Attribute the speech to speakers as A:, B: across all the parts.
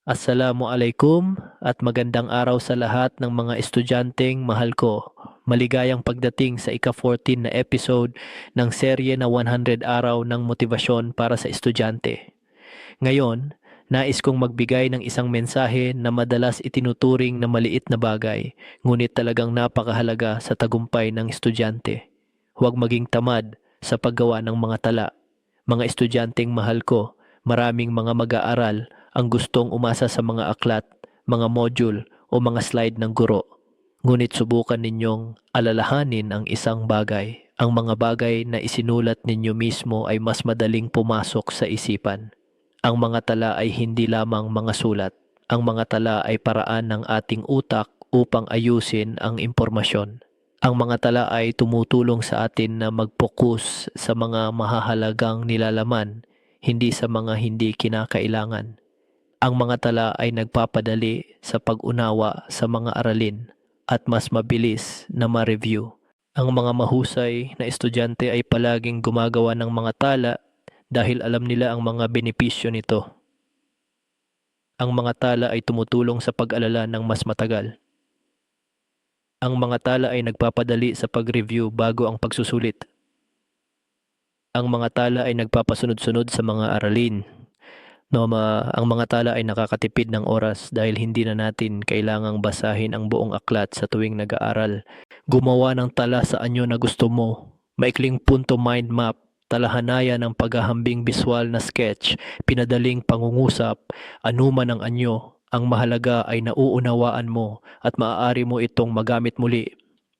A: Assalamualaikum at magandang araw sa lahat ng mga estudyanteng mahal ko. Maligayang pagdating sa ika-14 na episode ng serye na 100 araw ng motibasyon para sa estudyante. Ngayon, nais kong magbigay ng isang mensahe na madalas itinuturing na maliit na bagay, ngunit talagang napakahalaga sa tagumpay ng estudyante. Huwag maging tamad sa paggawa ng mga tala. Mga estudyanteng mahal ko, maraming mga mag-aaral ang gustong umasa sa mga aklat, mga module o mga slide ng guro. Ngunit subukan ninyong alalahanin ang isang bagay. Ang mga bagay na isinulat ninyo mismo ay mas madaling pumasok sa isipan. Ang mga tala ay hindi lamang mga sulat. Ang mga tala ay paraan ng ating utak upang ayusin ang impormasyon. Ang mga tala ay tumutulong sa atin na mag-focus sa mga mahahalagang nilalaman, hindi sa mga hindi kinakailangan. Ang mga tala ay nagpapadali sa pag-unawa sa mga aralin at mas mabilis na ma-review. Ang mga mahusay na estudyante ay palaging gumagawa ng mga tala dahil alam nila ang mga benepisyo nito. Ang mga tala ay tumutulong sa pag-alala ng mas matagal. Ang mga tala ay nagpapadali sa pag-review bago ang pagsusulit. Ang mga tala ay nagpapasunod-sunod sa mga aralin. Ang mga tala ay nakakatipid ng oras dahil hindi na natin kailangang basahin ang buong aklat sa tuwing nag-aaral. Gumawa ng tala sa anyo na gusto mo. Maikling punto mind map, talahanaya ng paghahambing visual na sketch, pinadaling pangungusap, anuman ang anyo, ang mahalaga ay nauunawaan mo at maaari mo itong magamit muli.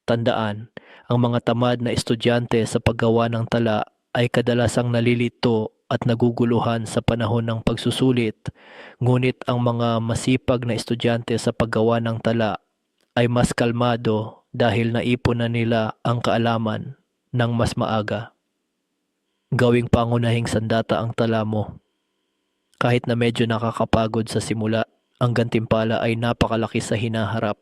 A: Tandaan, ang mga tamad na estudyante sa paggawa ng tala ay kadalasang nalilito at naguguluhan sa panahon ng pagsusulit, ngunit ang mga masipag na estudyante sa paggawa ng tala ay mas kalmado dahil naipon na nila ang kaalaman ng mas maaga. Gawing pangunahing sandata ang tala mo. Kahit na medyo nakakapagod sa simula, ang gantimpala ay napakalaki sa hinaharap.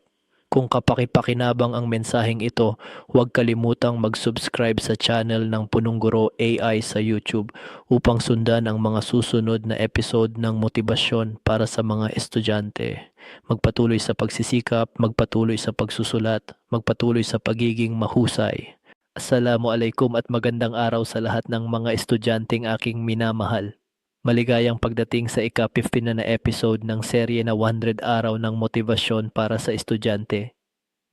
A: Kung kapaki-pakinabang ang mensaheng ito, huwag kalimutang mag-subscribe sa channel ng Punong Guro AI sa YouTube upang sundan ang mga susunod na episode ng motibasyon para sa mga estudyante. Magpatuloy sa pagsisikap, magpatuloy sa pagsusulat, magpatuloy sa pagiging mahusay. Assalamualaikum at magandang araw sa lahat ng mga estudyanteng aking minamahal. Maligayang pagdating sa ika-15 na episode ng serye na 100 araw ng motibasyon para sa estudyante.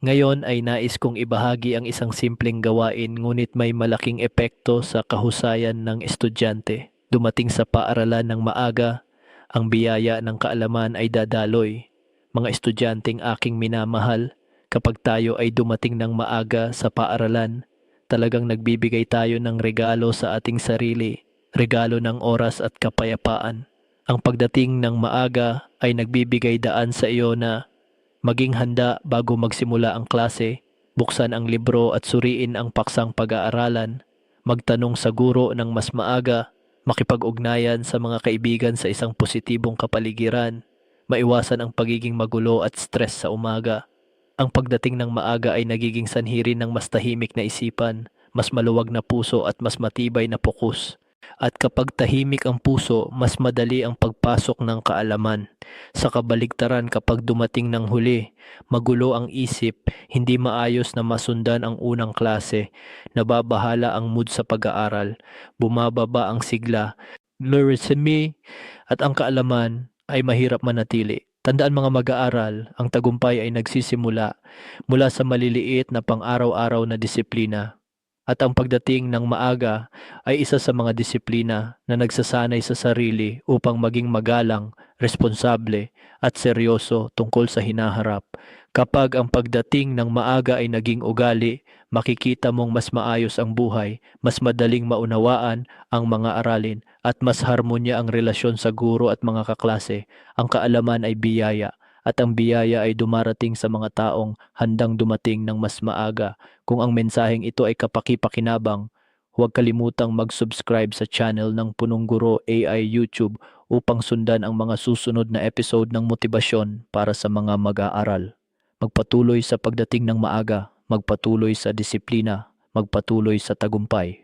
A: Ngayon ay nais kong ibahagi ang isang simpleng gawain ngunit may malaking epekto sa kahusayan ng estudyante. Dumating sa paaralan ng maaga, ang biyaya ng kaalaman ay dadaloy. Mga estudyanteng aking minamahal, kapag tayo ay dumating ng maaga sa paaralan, talagang nagbibigay tayo ng regalo sa ating sarili. Regalo ng oras at kapayapaan. Ang pagdating ng maaga ay nagbibigay daan sa iyo na maging handa bago magsimula ang klase, buksan ang libro at suriin ang paksang pag-aaralan, magtanong sa guro ng mas maaga, makipag-ugnayan sa mga kaibigan sa isang positibong kapaligiran, maiwasan ang pagiging magulo at stress sa umaga. Ang pagdating ng maaga ay nagiging sanhi rin ng mas tahimik na isipan, mas maluwag na puso at mas matibay na pokus. At kapag tahimik ang puso, mas madali ang pagpasok ng kaalaman. Sa kabaligtaran kapag dumating ng huli, magulo ang isip, hindi maayos na masundan ang unang klase, nababahala ang mood sa pag-aaral, bumababa ang sigla, me, at ang kaalaman ay mahirap manatili. Tandaan mga mag-aaral, ang tagumpay ay nagsisimula mula sa maliliit na pang-araw-araw na disiplina. At ang pagdating ng maaga ay isa sa mga disiplina na nagsasanay sa sarili upang maging magalang, responsable at seryoso tungkol sa hinaharap. Kapag ang pagdating ng maaga ay naging ugali, makikita mong mas maayos ang buhay, mas madaling maunawaan ang mga aralin at mas harmonya ang relasyon sa guro at mga kaklase. Ang kaalaman ay biyaya at ang biyaya ay dumarating sa mga taong handang dumating ng mas maaga. Kung ang mensaheng ito ay kapaki-pakinabang, huwag kalimutang mag-subscribe sa channel ng Punong Guro AI YouTube upang sundan ang mga susunod na episode ng motibasyon para sa mga mag-aaral. Magpatuloy sa pagdating ng maaga, magpatuloy sa disiplina, magpatuloy sa tagumpay.